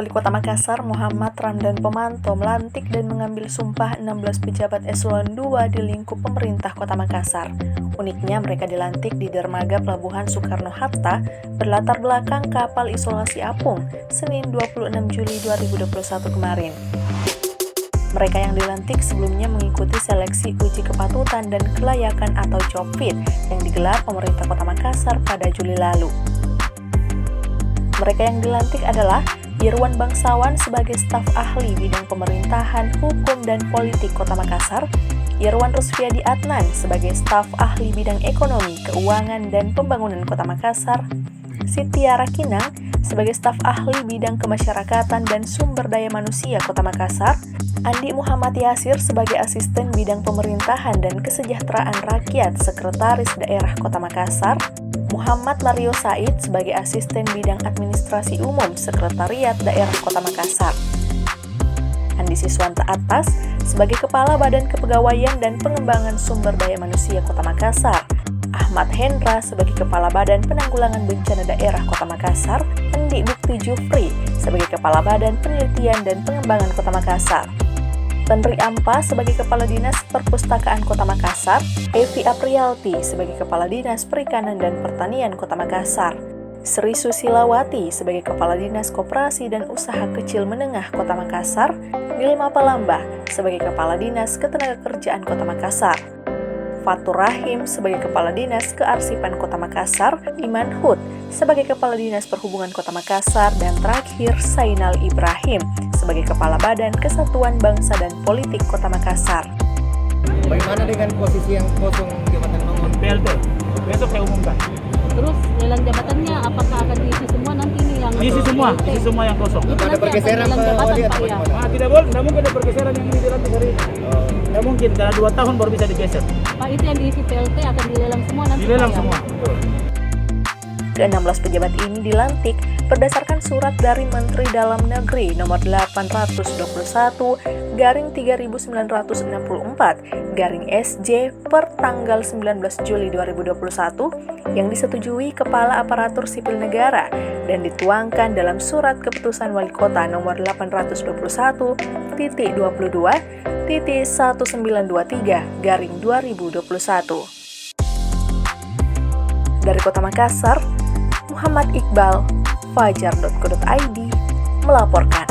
Wali Kota Makassar, Muhammad Ramdan Pomanto, melantik dan mengambil sumpah 16 pejabat eselon 2 di lingkup pemerintah Kota Makassar. Uniknya, mereka dilantik di dermaga Pelabuhan Soekarno-Hatta berlatar belakang kapal isolasi apung, Senin 26 Juli 2021 kemarin. Mereka yang dilantik sebelumnya mengikuti seleksi uji kepatutan dan kelayakan atau job fit yang digelar pemerintah Kota Makassar pada Juli lalu. Mereka yang dilantik adalah Irwan Bangsawan sebagai staf ahli bidang pemerintahan, hukum, dan politik Kota Makassar, Irwan Rusfiadi Adnan sebagai staf ahli bidang ekonomi, keuangan, dan pembangunan Kota Makassar, Siti Rakinang sebagai staf ahli bidang kemasyarakatan dan sumber daya manusia Kota Makassar, Andi Muhammad Yasir sebagai asisten bidang pemerintahan dan kesejahteraan rakyat Sekretaris Daerah Kota Makassar, Muhammad Mario Said sebagai asisten bidang administrasi umum Sekretariat Daerah Kota Makassar, Andi Siswanta Atas sebagai Kepala Badan Kepegawaian dan Pengembangan Sumber Daya Manusia Kota Makassar, Ahmad Hendra sebagai Kepala Badan Penanggulangan Bencana Daerah Kota Makassar, Andi Bukti Jufri sebagai Kepala Badan Penelitian dan Pengembangan Kota Makassar, Tenri Ampa sebagai Kepala Dinas Perpustakaan Kota Makassar, Evi Aprialti sebagai Kepala Dinas Perikanan dan Pertanian Kota Makassar, Sri Susilawati sebagai Kepala Dinas Koperasi dan Usaha Kecil Menengah Kota Makassar, Nilma Palamba sebagai Kepala Dinas Ketenagakerjaan Kota Makassar, Fatur Rahim sebagai Kepala Dinas Kearsipan Kota Makassar, Iman Hud sebagai Kepala Dinas Perhubungan Kota Makassar, dan terakhir Sainal Ibrahim sebagai Kepala Badan Kesatuan Bangsa dan Politik Kota Makassar. Bagaimana dengan posisi yang kosong jabatan Mangun PLT? Besok saya umumkan. Terus lelang jabatannya apakah akan diisi semua nanti ini yang isi semua yang kosong. Apa ada pergeseran lelang Pak jabatan Wali Pak atau ya? bagaimana? Tidak boleh, tidak mungkin ada pergeseran yang ini dilantik hari ini. Tidak mungkin, karena 2 tahun baru bisa digeser. Pak, itu yang diisi PLT akan dilelang semua nanti Dilelang Pak, ya? semua. Ke-16 pejabat ini dilantik berdasarkan surat dari Menteri Dalam Negeri nomor 821/3964/SJ per tanggal 19 Juli 2021 yang disetujui Kepala Aparatur Sipil Negara dan dituangkan dalam Surat Keputusan Wali Kota nomor 821.22-1923/2021. Dari Kota Makassar, Muhammad Iqbal, Fajar.co.id melaporkan.